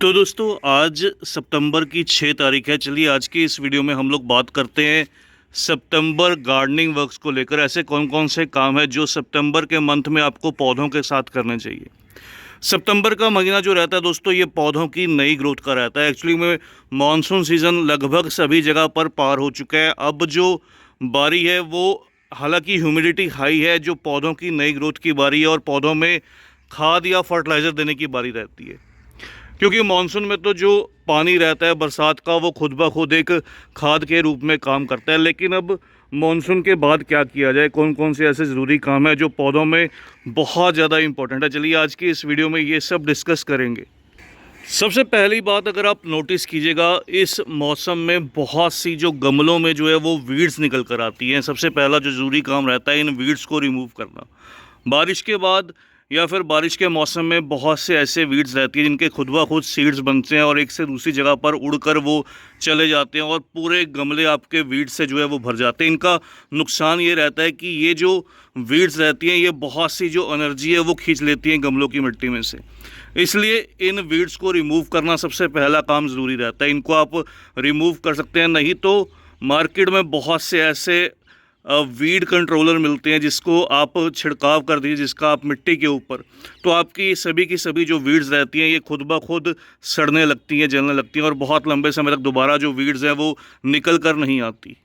तो दोस्तों आज सितंबर की 6 तारीख है। चलिए आज की इस वीडियो में हम लोग बात करते हैं सितंबर गार्डनिंग वर्क्स को लेकर। ऐसे कौन कौन से काम है जो सितंबर के मंथ में आपको पौधों के साथ करने चाहिए। सितंबर का महीना जो रहता है दोस्तों, ये पौधों की नई ग्रोथ का रहता है। एक्चुअली में मानसून सीज़न लगभग सभी जगह पर पार हो चुका है। अब जो बारी है वो, हालांकि ह्यूमिडिटी हाई है, जो पौधों की नई ग्रोथ की बारी है और पौधों में खाद या फर्टिलाइज़र देने की बारी रहती है। क्योंकि मानसून में तो जो पानी रहता है बरसात का, वो खुद ब खुद एक खाद के रूप में काम करता है। लेकिन अब मानसून के बाद क्या किया जाए, कौन कौन से ऐसे ज़रूरी काम है जो पौधों में बहुत ज़्यादा इंपॉर्टेंट है, चलिए आज की इस वीडियो में ये सब डिस्कस करेंगे। सबसे पहली बात, अगर आप नोटिस कीजिएगा, इस मौसम में बहुत सी जो गमलों में जो है वो वीड्स निकल कर आती हैं। सबसे पहला जो ज़रूरी काम रहता है इन वीड्स को रिमूव करना। बारिश के बाद या फिर बारिश के मौसम में बहुत से ऐसे वीड्स रहती हैं जिनके खुद ब खुद सीड्स बनते हैं और एक से दूसरी जगह पर उड़कर वो चले जाते हैं और पूरे गमले आपके वीड्स से जो है वो भर जाते हैं। इनका नुकसान ये रहता है कि ये जो वीड्स रहती हैं ये बहुत सी जो एनर्जी है वो खींच लेती हैं गमलों की मिट्टी में से। इसलिए इन वीड्स को रिमूव करना सबसे पहला काम ज़रूरी रहता है। इनको आप रिमूव कर सकते हैं, नहीं तो मार्केट में बहुत से ऐसे वीड कंट्रोलर मिलते हैं जिसको आप छिड़काव कर दीजिए, जिसका आप मिट्टी के ऊपर, तो आपकी सभी की सभी जो वीड्स रहती हैं ये खुद ब खुद सड़ने लगती हैं, जलने लगती हैं और बहुत लंबे समय तक दोबारा जो वीड्स हैं वो निकल कर नहीं आती।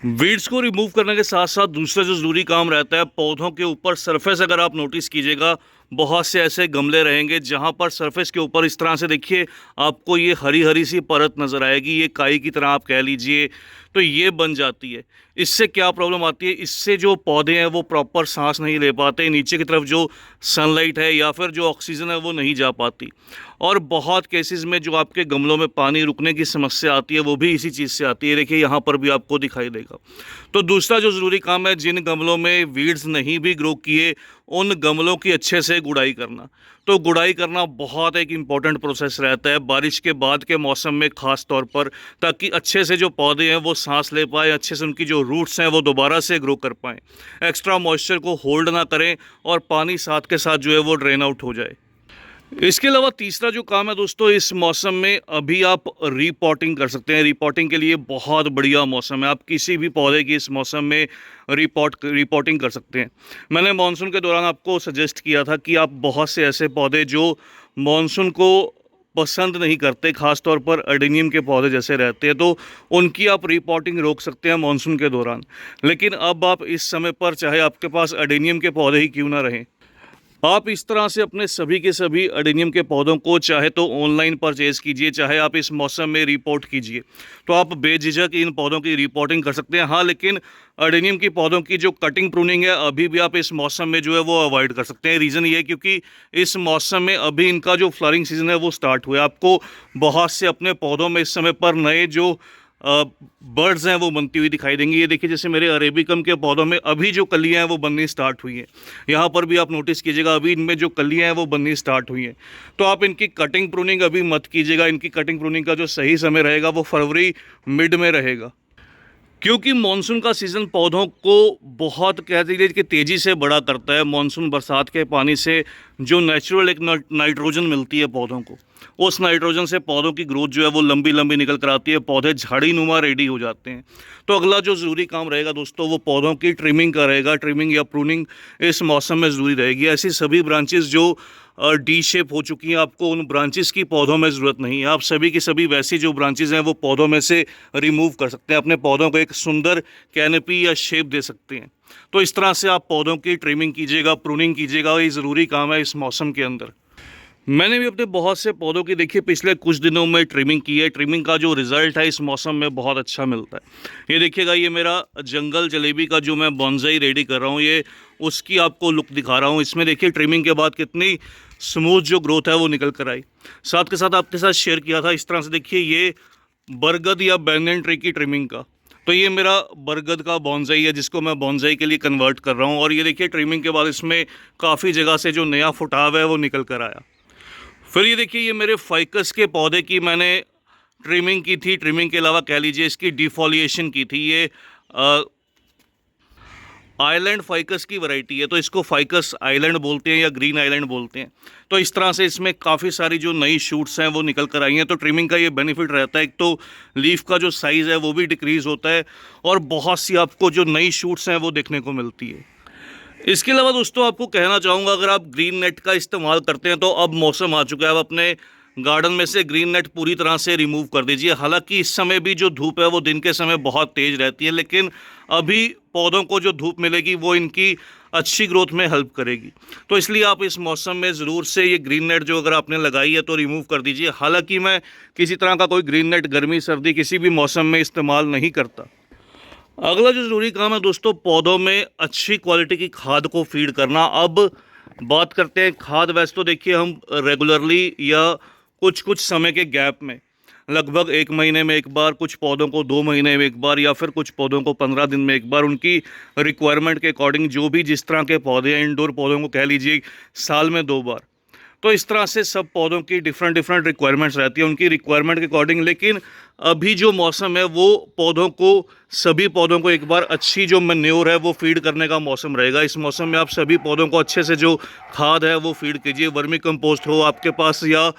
वीड्स को रिमूव करने के साथ साथ दूसरा जो ज़रूरी काम रहता है, पौधों के ऊपर सरफेस, अगर आप नोटिस कीजिएगा बहुत से ऐसे गमले रहेंगे जहां पर सरफेस के ऊपर इस तरह से देखिए आपको ये हरी हरी सी परत नज़र आएगी, ये काई की तरह आप कह लीजिए, तो ये बन जाती है। इससे क्या प्रॉब्लम आती है, इससे जो पौधे हैं वो प्रॉपर सांस नहीं ले पाते, नीचे की तरफ जो सनलाइट है या फिर जो ऑक्सीजन है वो नहीं जा पाती। और बहुत केसेस में जो आपके गमलों में पानी रुकने की समस्या आती है वो भी इसी चीज़ से आती है। देखिए यहाँ पर भी आपको दिखाई देगा। तो दूसरा जो ज़रूरी काम है, जिन गमलों में वीड्स नहीं भी ग्रो किए उन गमलों की अच्छे से गुड़ाई करना। तो गुड़ाई करना बहुत एक इम्पॉर्टेंट प्रोसेस रहता है बारिश के बाद के मौसम में ख़ास तौर पर, ताकि अच्छे से जो पौधे हैं वो सांस ले पाए, अच्छे से उनकी जो रूट्स हैं वो दोबारा से ग्रो कर पाएँ, एक्स्ट्रा मॉइस्चर को होल्ड ना करें और पानी साथ के साथ जो है वो ड्रेन आउट हो जाए। इसके अलावा तीसरा जो काम है दोस्तों, इस मौसम में अभी आप रीपॉटिंग कर सकते हैं। रीपॉटिंग के लिए बहुत बढ़िया मौसम है, आप किसी भी पौधे की इस मौसम में रीपॉटिंग कर सकते हैं। मैंने मानसून के दौरान आपको सजेस्ट किया था कि आप बहुत से ऐसे पौधे जो मानसून को पसंद नहीं करते, ख़ास तौर पर एडेनियम के पौधे जैसे रहते हैं, तो उनकी आप रीपॉटिंग रोक सकते हैं मानसून के दौरान। लेकिन अब आप इस समय पर, चाहे आपके पास एडेनियम के पौधे ही क्यों ना रहें, आप इस तरह से अपने सभी के सभी एडेनियम के पौधों को चाहे तो ऑनलाइन परचेज़ कीजिए, चाहे आप इस मौसम में रिपोर्ट कीजिए, तो आप बेझिझक इन पौधों की रिपोर्टिंग कर सकते हैं। हाँ, लेकिन एडेनियम की पौधों की जो कटिंग प्रूनिंग है अभी भी आप इस मौसम में जो है वो अवॉइड कर सकते हैं। रीज़न ये है क्योंकि इस मौसम में अभी इनका जो फ्लावरिंग सीज़न है वो स्टार्ट हुआ है। आपको बहुत से अपने पौधों में इस समय पर नए जो बर्ड्स हैं वो बनती हुई दिखाई देंगी। ये देखिए, जैसे मेरे अरेबिकम के पौधों में अभी जो कलियां हैं वो बननी स्टार्ट हुई हैं। यहाँ पर भी आप नोटिस कीजिएगा अभी इनमें जो कलियां हैं वो बननी स्टार्ट हुई हैं। तो आप इनकी कटिंग प्रूनिंग अभी मत कीजिएगा। इनकी कटिंग प्रूनिंग का जो सही समय रहेगा वो फरवरी मिड में रहेगा, क्योंकि मानसून का सीज़न पौधों को बहुत कह दीजिए कि तेज़ी से बड़ा करता है। मानसून बरसात के पानी से जो नेचुरल एक नाइट्रोजन मिलती है पौधों को, उस नाइट्रोजन से पौधों की ग्रोथ जो है वो लंबी लंबी निकल कर आती है, पौधे झाड़ी नुमा रेडी हो जाते हैं। तो अगला जो ज़रूरी काम रहेगा दोस्तों वो पौधों की ट्रिमिंग का रहेगा। ट्रिमिंग या प्रूनिंग इस मौसम में ज़रूरी रहेगी। ऐसी सभी ब्रांचेस जो डी शेप हो चुकी हैं, आपको उन ब्रांचेस की पौधों में ज़रूरत नहीं है। आप सभी की सभी वैसी जो ब्रांचेस हैं वो पौधों में से रिमूव कर सकते हैं, अपने पौधों को एक सुंदर कैनपी या शेप दे सकते हैं। तो इस तरह से आप पौधों की ट्रिमिंग कीजिएगा, प्रूनिंग कीजिएगा, ये ज़रूरी काम है इस मौसम के अंदर। मैंने भी अपने बहुत से पौधों की देखिए पिछले कुछ दिनों में ट्रिमिंग की है। ट्रिमिंग का जो रिज़ल्ट है इस मौसम में बहुत अच्छा मिलता है। ये देखिएगा, ये मेरा जंगल जलेबी का जो मैं बॉन्साई रेडी कर रहा हूँ, ये उसकी आपको लुक दिखा रहा हूँ। इसमें देखिए ट्रिमिंग के बाद कितनी स्मूथ जो ग्रोथ है वो निकल कर आई। साथ के साथ आपके साथ शेयर किया था इस तरह से, देखिए ये बरगद या बैंगन ट्री की ट्रिमिंग का, तो ये मेरा बरगद का बॉन्साई है जिसको मैं बॉन्साई के लिए कन्वर्ट कर रहा हूँ। और ये देखिए ट्रिमिंग के बाद इसमें काफ़ी जगह से जो नया फुटाव है वो निकल कर आया। फिर ये देखिए, ये मेरे फाइकस के पौधे की मैंने ट्रिमिंग की थी। ट्रिमिंग के अलावा कह लीजिए इसकी डिफोलिएशन की थी। ये आइलैंड फाइकस की वैरायटी है, तो इसको फाइकस आइलैंड बोलते हैं या ग्रीन आइलैंड बोलते हैं। तो इस तरह से इसमें काफ़ी सारी जो नई शूट्स हैं वो निकल कर आई हैं। तो ट्रिमिंग का ये बेनिफिट रहता है, एक तो लीफ का जो साइज़ है वो भी डिक्रीज़ होता है और बहुत सी आपको जो नई शूट्स हैं वो देखने को मिलती है। इसके अलावा दोस्तों आपको कहना चाहूँगा, अगर आप ग्रीन नेट का इस्तेमाल करते हैं तो अब मौसम आ चुका है, आप अपने गार्डन में से ग्रीन नेट पूरी तरह से रिमूव कर दीजिए। हालांकि इस समय भी जो धूप है वो दिन के समय बहुत तेज़ रहती है, लेकिन अभी पौधों को जो धूप मिलेगी वो इनकी अच्छी ग्रोथ में हेल्प करेगी। तो इसलिए आप इस मौसम में ज़रूर से ये ग्रीन नेट जो अगर आपने लगाई है तो रिमूव कर दीजिए। हालांकि मैं किसी तरह का कोई ग्रीन नेट गर्मी सर्दी किसी भी मौसम में इस्तेमाल नहीं करता। अगला जो ज़रूरी काम है दोस्तों, पौधों में अच्छी क्वालिटी की खाद को फीड करना। अब बात करते हैं खाद। वैसे तो देखिए हम रेगुलरली या कुछ कुछ समय के गैप में, लगभग 1 महीने में एक बार, कुछ पौधों को 2 महीने में एक बार, या फिर कुछ पौधों को 15 दिन में एक बार, उनकी रिक्वायरमेंट के अकॉर्डिंग, जो भी जिस तरह के पौधे हैं, इंडोर पौधों को कह लीजिए साल में 2 बार। तो इस तरह से सब पौधों की डिफरेंट रिक्वायरमेंट्स रहती है, उनकी रिक्वायरमेंट के अकॉर्डिंग। लेकिन अभी जो मौसम है वो पौधों को, सभी पौधों को एक बार अच्छी जो मैन्योर है वो फीड करने का मौसम रहेगा। इस मौसम में आप सभी पौधों को अच्छे से जो खाद है वो फीड कीजिए। वर्मी कंपोस्ट हो आपके पास या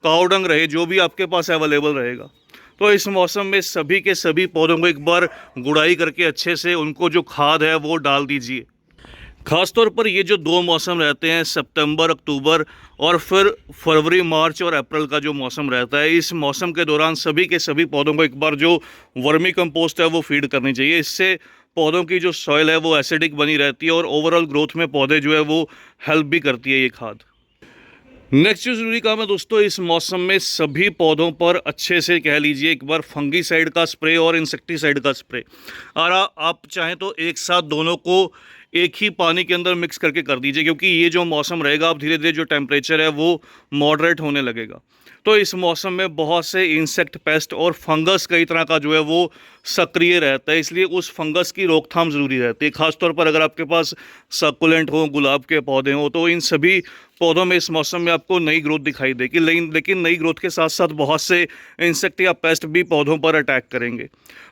काऊ डंग रहे, जो भी आपके पास अवेलेबल रहेगा। तो इस मौसम में सभी के सभी पौधों को एक बार गुड़ाई करके अच्छे से उनको जो खाद है वो डाल दीजिए। ख़ासतौर पर ये जो 2 मौसम रहते हैं, सितंबर अक्टूबर और फिर फरवरी मार्च और अप्रैल का जो मौसम रहता है, इस मौसम के दौरान सभी के सभी पौधों को एक बार जो वर्मी कंपोस्ट है वो फीड करनी चाहिए। इससे पौधों की जो सॉइल है वो एसिडिक बनी रहती है और ओवरऑल ग्रोथ में पौधे जो है वो हेल्प भी करती है ये खाद। नेक्स्ट जो ज़रूरी काम है दोस्तों, इस मौसम में सभी पौधों पर अच्छे से कह लीजिए एक बार फंगीसाइड का स्प्रे और इंसेक्टिसाइड का स्प्रे। और आप चाहें तो एक साथ दोनों को एक ही पानी के अंदर मिक्स करके कर दीजिए, क्योंकि ये जो मौसम रहेगा अब धीरे धीरे जो टेम्परेचर है वो मॉडरेट होने लगेगा। तो इस मौसम में बहुत से इंसेक्ट, पेस्ट और फंगस कई तरह का जो है वो सक्रिय रहता है, इसलिए उस फंगस की रोकथाम ज़रूरी रहती है। ख़ासतौर पर अगर आपके पास सक्कुलेंट हो, गुलाब के पौधे हों, तो इन सभी पौधों में इस मौसम में आपको नई ग्रोथ दिखाई देगी। लेकिन नई ग्रोथ के साथ साथ बहुत से इंसेक्ट या पेस्ट भी पौधों पर अटैक करेंगे।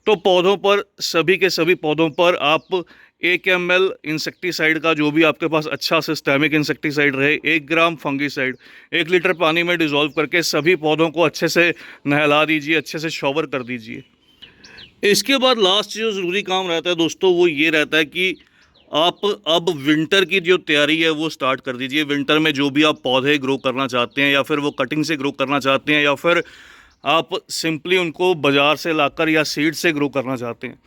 तो पौधों पर, सभी के सभी पौधों पर आप 1 ml इंसेक्टिसाइड का, जो भी आपके पास अच्छा सिस्टेमिक इंसेक्टिसाइड रहे, 1 ग्राम फंगीसाइड 1 लीटर पानी में डिज़ोल्व करके सभी पौधों को अच्छे से नहला दीजिए, अच्छे से शॉवर कर दीजिए। इसके बाद लास्ट जो ज़रूरी काम रहता है दोस्तों वो ये रहता है कि आप अब विंटर की जो तैयारी है वो स्टार्ट कर दीजिए। विंटर में जो भी आप पौधे ग्रो करना चाहते हैं, या फिर वो कटिंग से ग्रो करना चाहते हैं, या फिर आप सिंपली उनको बाज़ार से लाकर या सीड से ग्रो करना चाहते हैं,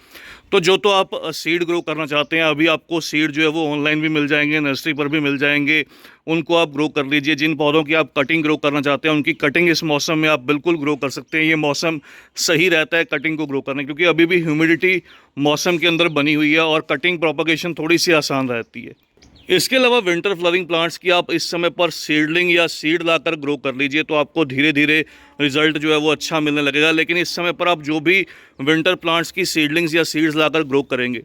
तो आप सीड ग्रो करना चाहते हैं, अभी आपको सीड जो है वो ऑनलाइन भी मिल जाएंगे, नर्सरी पर भी मिल जाएंगे, उनको आप ग्रो कर लीजिए। जिन पौधों की आप कटिंग ग्रो करना चाहते हैं उनकी कटिंग इस मौसम में आप बिल्कुल ग्रो कर सकते हैं। ये मौसम सही रहता है कटिंग को ग्रो करने, क्योंकि अभी भी ह्यूमिडिटी मौसम के अंदर बनी हुई है और कटिंग प्रोपगेशन थोड़ी सी आसान रहती है। इसके अलावा विंटर फ्लावरिंग प्लांट्स की आप इस समय पर सीडलिंग या सीड लाकर ग्रो कर लीजिए, तो आपको धीरे धीरे रिजल्ट जो है वो अच्छा मिलने लगेगा। लेकिन इस समय पर आप जो भी विंटर प्लांट्स की सीडलिंग्स या सीड्स लाकर ग्रो करेंगे,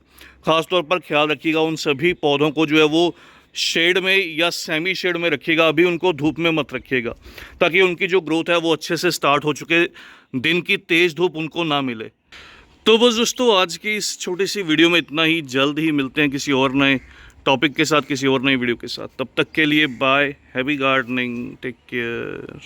ख़ासतौर पर ख्याल रखिएगा उन सभी पौधों को जो है वो शेड में या सेमी शेड में रखिएगा, अभी उनको धूप में मत रखिएगा, ताकि उनकी जो ग्रोथ है वो अच्छे से स्टार्ट हो चुके, दिन की तेज़ धूप उनको ना मिले। तो बस दोस्तों आज की इस छोटी सी वीडियो में इतना ही। जल्द ही मिलते हैं किसी और नए टॉपिक के साथ, किसी और नई वीडियो के साथ। तब तक के लिए bye, happy gardening, take care.